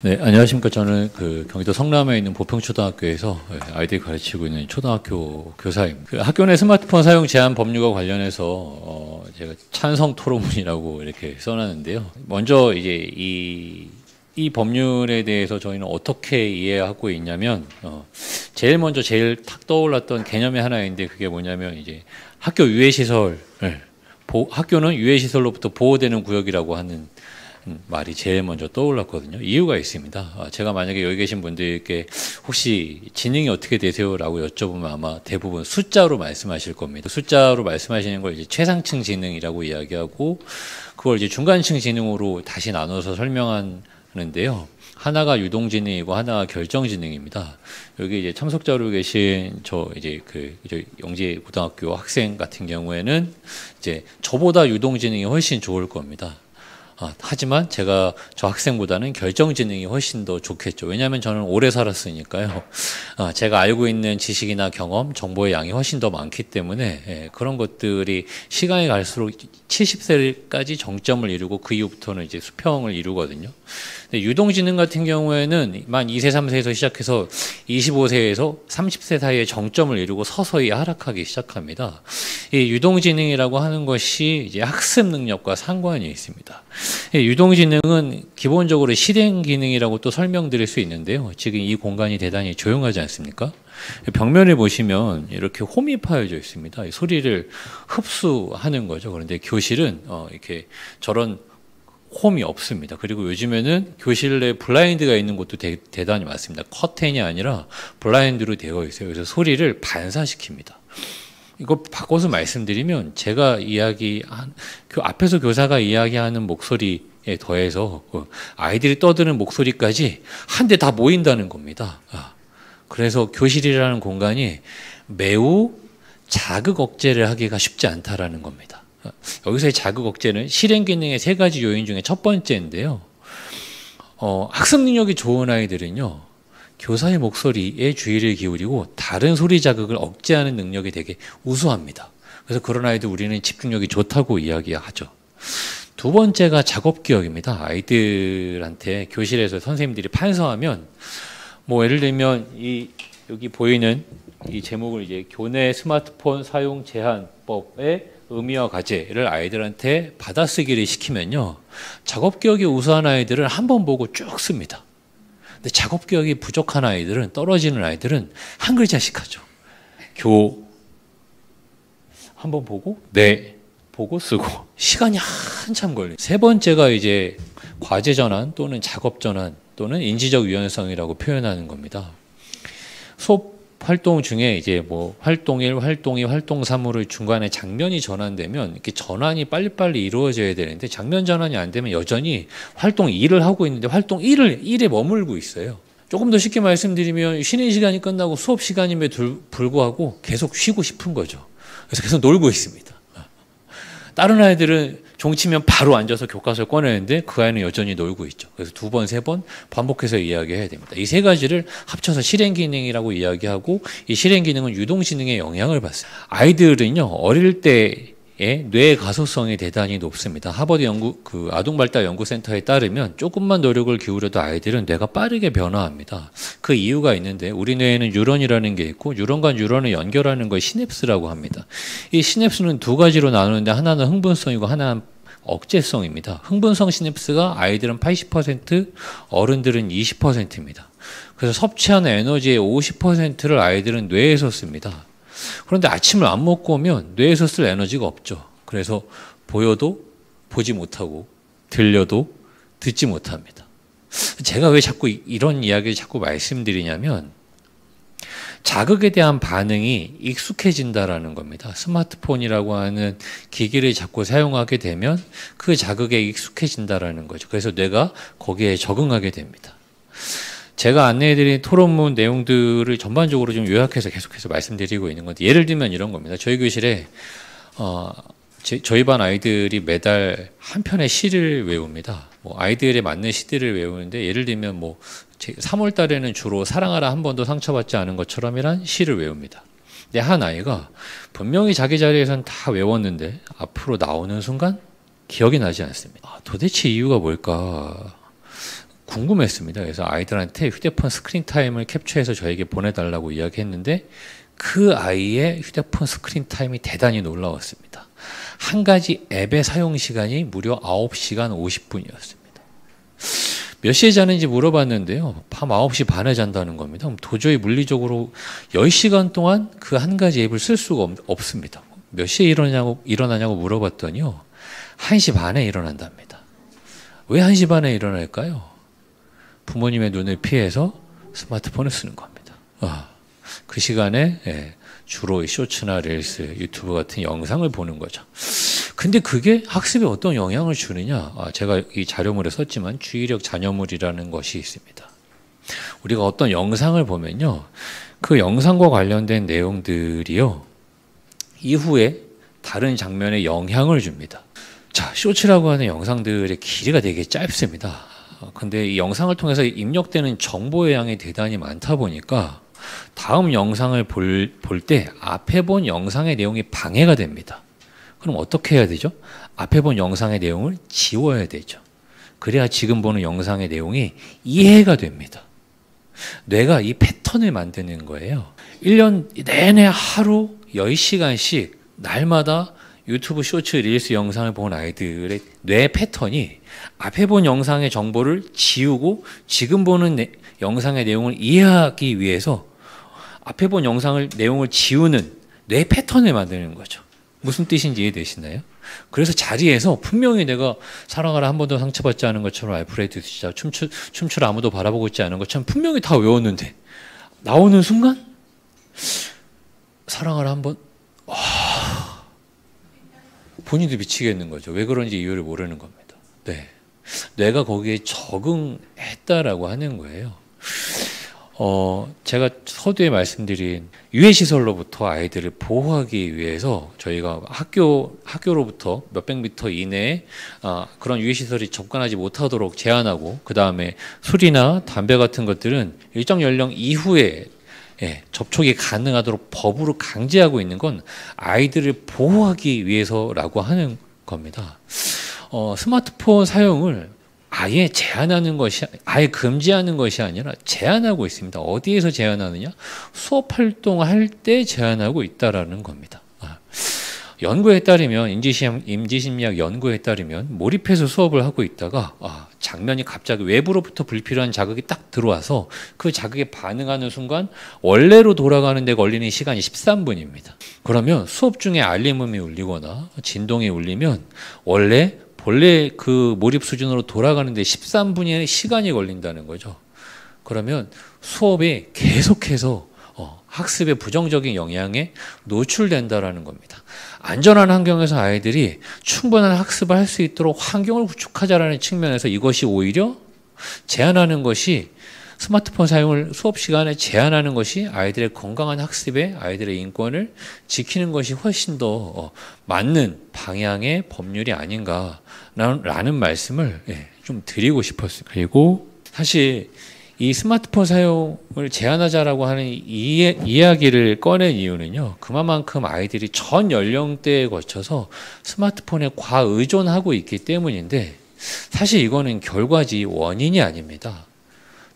네, 안녕하십니까. 저는 경기도 성남에 있는 보평초등학교에서 아이들 가르치고 있는 초등학교 교사입니다. 학교 내 스마트폰 사용 제한 법률과 관련해서 제가 찬성 토론문이라고 이렇게 써놨는데요. 먼저 이제 이 법률에 대해서 저희는 어떻게 이해하고 있냐면, 제일 탁 떠올랐던 개념이 하나 있는데, 그게 뭐냐면 이제 학교 유해시설, 학교는 유해시설로부터 보호되는 구역이라고 하는 말이 제일 먼저 떠올랐거든요. 이유가 있습니다. 제가 만약에 여기 계신 분들께 혹시 지능이 어떻게 되세요라고 여쭤보면 아마 대부분 숫자로 말씀하실 겁니다. 숫자로 말씀하시는 걸 이제 최상층 지능이라고 이야기하고, 그걸 이제 중간층 지능으로 다시 나눠서 설명하는데요. 하나가 유동지능이고 하나가 결정지능입니다. 여기 이제 참석자로 계신 이제 영재 고등학교 학생 같은 경우에는 이제 저보다 유동지능이 훨씬 좋을 겁니다. 하지만 제가 저 학생보다는 결정지능이 훨씬 더 좋겠죠. 왜냐하면 저는 오래 살았으니까요. 제가 알고 있는 지식이나 경험, 정보의 양이 훨씬 더 많기 때문에 그런 것들이 시간이 갈수록 70세까지 정점을 이루고 그 이후부터는 이제 수평을 이루거든요. 근데 유동지능 같은 경우에는 만 2세, 3세에서 시작해서 25세에서 30세 사이에 정점을 이루고 서서히 하락하기 시작합니다. 이 유동지능이라고 하는 것이 이제 학습 능력과 상관이 있습니다. 유동지능은 기본적으로 실행 기능이라고 또 설명드릴 수 있는데요. 지금 이 공간이 대단히 조용하지 않습니까? 벽면에 보시면 이렇게 홈이 파여져 있습니다. 소리를 흡수하는 거죠. 그런데 교실은 이렇게 저런 홈이 없습니다. 그리고 요즘에는 교실 내 블라인드가 있는 곳도 대단히 많습니다. 커튼이 아니라 블라인드로 되어 있어요. 그래서 소리를 반사시킵니다. 이거 바꿔서 말씀드리면 제가 앞에서 교사가 이야기하는 목소리에 더해서 아이들이 떠드는 목소리까지 한데 다 모인다는 겁니다. 그래서 교실이라는 공간이 매우 자극 억제를 하기가 쉽지 않다라는 겁니다. 여기서의 자극 억제는 실행 기능의 3가지 요인 중에 첫 번째인데요. 학습 능력이 좋은 아이들은요, 교사의 목소리에 주의를 기울이고 다른 소리 자극을 억제하는 능력이 되게 우수합니다. 그래서 그런 아이들 우리는 집중력이 좋다고 이야기하죠. 두 번째가 작업 기억입니다. 아이들한테 교실에서 선생님들이 판서하면, 예를 들면 여기 보이는 이 제목을 이제 교내 스마트폰 사용 제한법의 의미와 과제를 아이들한테 받아쓰기를 시키면요, 작업 기억이 우수한 아이들은 한 번 보고 쭉 씁니다. 근데 작업 기억이 부족한 아이들은, 떨어지는 아이들은 한 글자씩 하죠. 한 번 보고, 보고 쓰고, 시간이 한참 걸려요. 세 번째가 이제 과제 전환 또는 작업 전환 또는 인지적 유연성이라고 표현하는 겁니다. 수업 활동 중에 이제 활동 1, 활동 2, 활동 3으로 중간에 장면이 전환되면 이렇게 전환이 빨리빨리 이루어져야 되는데, 장면 전환이 안 되면 여전히 활동 2를 하고 있는데 활동 1에 머물고 있어요. 조금 더 쉽게 말씀드리면 쉬는 시간이 끝나고 수업 시간임에도 불구하고 계속 쉬고 싶은 거죠. 그래서 계속 놀고 있습니다. 다른 아이들은 종치면 바로 앉아서 교과서를 꺼내는데 그 아이는 여전히 놀고 있죠. 그래서 2번, 3번 반복해서 이야기해야 됩니다. 이 3가지를 합쳐서 실행기능이라고 이야기하고, 이 실행기능은 유동지능에 영향을 받습니다. 아이들은요, 어릴 때의 뇌의 가소성이 대단히 높습니다. 하버드 아동발달연구센터에 따르면 조금만 노력을 기울여도 아이들은 뇌가 빠르게 변화합니다. 그 이유가 있는데, 우리 뇌에는 뉴런이라는 게 있고, 뉴런과 뉴런을 연결하는 걸 시냅스라고 합니다. 이 시냅스는 2가지로 나누는데, 하나는 흥분성이고 하나는 억제성입니다. 흥분성 시냅스가 아이들은 80%, 어른들은 20%입니다. 그래서 섭취하는 에너지의 50%를 아이들은 뇌에서 씁니다. 그런데 아침을 안 먹고 오면 뇌에서 쓸 에너지가 없죠. 그래서 보여도 보지 못하고 들려도 듣지 못합니다. 제가 왜 자꾸 이런 이야기를 자꾸 말씀드리냐면, 자극에 대한 반응이 익숙해진다라는 겁니다. 스마트폰이라고 하는 기기를 자꾸 사용하게 되면 그 자극에 익숙해진다라는 거죠. 그래서 뇌가 거기에 적응하게 됩니다. 제가 안내해드린 토론문 내용들을 전반적으로 좀 요약해서 계속해서 말씀드리고 있는 건데, 예를 들면 이런 겁니다. 저희 교실에 저희 반 아이들이 매달 한 편의 시를 외웁니다. 아이들에 맞는 시들을 외우는데, 예를 들면 3월 달에는 주로 사랑하라 한 번도 상처받지 않은 것처럼이란 시를 외웁니다. 근데 한 아이가 분명히 자기 자리에선 다 외웠는데 앞으로 나오는 순간 기억이 나지 않습니다. 도대체 이유가 뭘까? 궁금했습니다. 그래서 아이들한테 휴대폰 스크린 타임을 캡처해서 저에게 보내달라고 이야기했는데 그 아이의 휴대폰 스크린 타임이 대단히 놀라웠습니다. 한 가지 앱의 사용 시간이 무려 9시간 50분이었습니다. 몇 시에 자는지 물어봤는데요. 밤 9시 반에 잔다는 겁니다. 그럼 도저히 물리적으로 10시간 동안 그 한 가지 앱을 쓸 수가 없습니다. 몇 시에 일어나냐고 물어봤더니요. 1시 반에 일어난답니다. 왜 1시 반에 일어날까요? 부모님의 눈을 피해서 스마트폰을 쓰는 겁니다. 그 시간에 주로 쇼츠나 릴스, 유튜브 같은 영상을 보는 거죠. 근데 그게 학습에 어떤 영향을 주느냐? 제가 이 자료물에 썼지만 주의력 잔여물이라는 것이 있습니다. 우리가 어떤 영상을 보면요. 그 영상과 관련된 내용들이요. 이후에 다른 장면에 영향을 줍니다. 자, 쇼츠라고 하는 영상들의 길이가 되게 짧습니다. 근데 이 영상을 통해서 입력되는 정보의 양이 대단히 많다 보니까 다음 영상을 볼 때 앞에 본 영상의 내용이 방해가 됩니다. 그럼 어떻게 해야 되죠? 앞에 본 영상의 내용을 지워야 되죠. 그래야 지금 보는 영상의 내용이 이해가 됩니다. 뇌가 이 패턴을 만드는 거예요. 1년 내내 하루 10시간씩 날마다 유튜브 쇼츠 릴스 영상을 본 아이들의 뇌 패턴이 앞에 본 영상의 정보를 지우고 지금 보는 영상의 내용을 이해하기 위해서 앞에 본 영상을 내용을 지우는 뇌 패턴을 만드는 거죠. 무슨 뜻인지 이해되시나요? 그래서 자리에서 분명히 내가 사랑하라 한 번도 상처받지 않은 것처럼 알프레드 진짜 춤추라 아무도 바라보고 있지 않은 것처럼 분명히 다 외웠는데 나오는 순간 사랑하라 한 번 본인도 미치겠는 거죠. 왜 그런지 이유를 모르는 겁니다. 네, 뇌가 거기에 적응했다라고 하는 거예요. 제가 서두에 말씀드린 유해시설로부터 아이들을 보호하기 위해서 저희가 학교로부터 몇백 미터 이내에 그런 유해시설이 접근하지 못하도록 제한하고 그 다음에 술이나 담배 같은 것들은 일정 연령 이후에 접촉이 가능하도록 법으로 강제하고 있는 건 아이들을 보호하기 위해서라고 하는 겁니다. 스마트폰 사용을 아예 제한하는 것이 아예 금지하는 것이 아니라 제한하고 있습니다. 어디에서 제한하느냐? 수업 활동할 때 제한하고 있다라는 겁니다. 연구에 따르면 인지심리학 연구에 따르면 몰입해서 수업을 하고 있다가 장면이 갑자기 외부로부터 불필요한 자극이 딱 들어와서 그 자극에 반응하는 순간 원래로 돌아가는 데 걸리는 시간이 13분입니다. 그러면 수업 중에 알림음이 울리거나 진동이 울리면 본래 그 몰입 수준으로 돌아가는데 13분의 시간이 걸린다는 거죠. 그러면 수업에 계속해서 학습의 부정적인 영향에 노출된다라는 겁니다. 안전한 환경에서 아이들이 충분한 학습을 할 수 있도록 환경을 구축하자라는 측면에서 이것이 오히려 제한하는 것이 스마트폰 사용을 수업 시간에 제한하는 것이 아이들의 건강한 학습에 아이들의 인권을 지키는 것이 훨씬 더 맞는 방향의 법률이 아닌가라는 말씀을 좀 드리고 싶었습니다. 그리고 사실 이 스마트폰 사용을 제한하자라고 하는 이야기를 꺼낸 이유는요. 그만큼 아이들이 전 연령대에 거쳐서 스마트폰에 과의존하고 있기 때문인데 사실 이거는 결과지 원인이 아닙니다.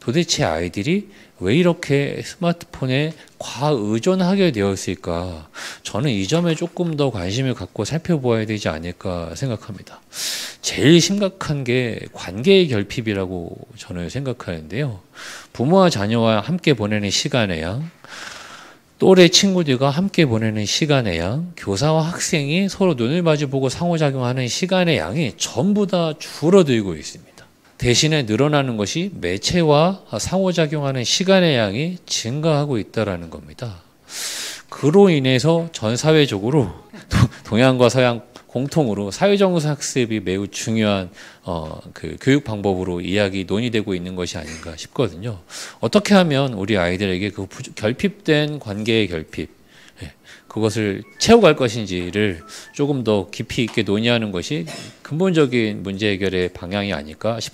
도대체 아이들이 왜 이렇게 스마트폰에 과의존하게 되었을까? 저는 이 점에 조금 더 관심을 갖고 살펴보아야 되지 않을까 생각합니다. 제일 심각한 게 관계의 결핍이라고 저는 생각하는데요. 부모와 자녀와 함께 보내는 시간의 양, 또래 친구들과 함께 보내는 시간의 양, 교사와 학생이 서로 눈을 마주보고 상호작용하는 시간의 양이 전부 다 줄어들고 있습니다. 대신에 늘어나는 것이 매체와 상호작용하는 시간의 양이 증가하고 있다는 겁니다. 그로 인해서 전 사회적으로 동양과 서양 공통으로 사회정서 학습이 매우 중요한 그 교육 방법으로 이야기 논의되고 있는 것이 아닌가 싶거든요. 어떻게 하면 우리 아이들에게 그 결핍된 관계의 결핍, 그것을 채워갈 것인지를 조금 더 깊이 있게 논의하는 것이 근본적인 문제 해결의 방향이 아닐까 싶습니다.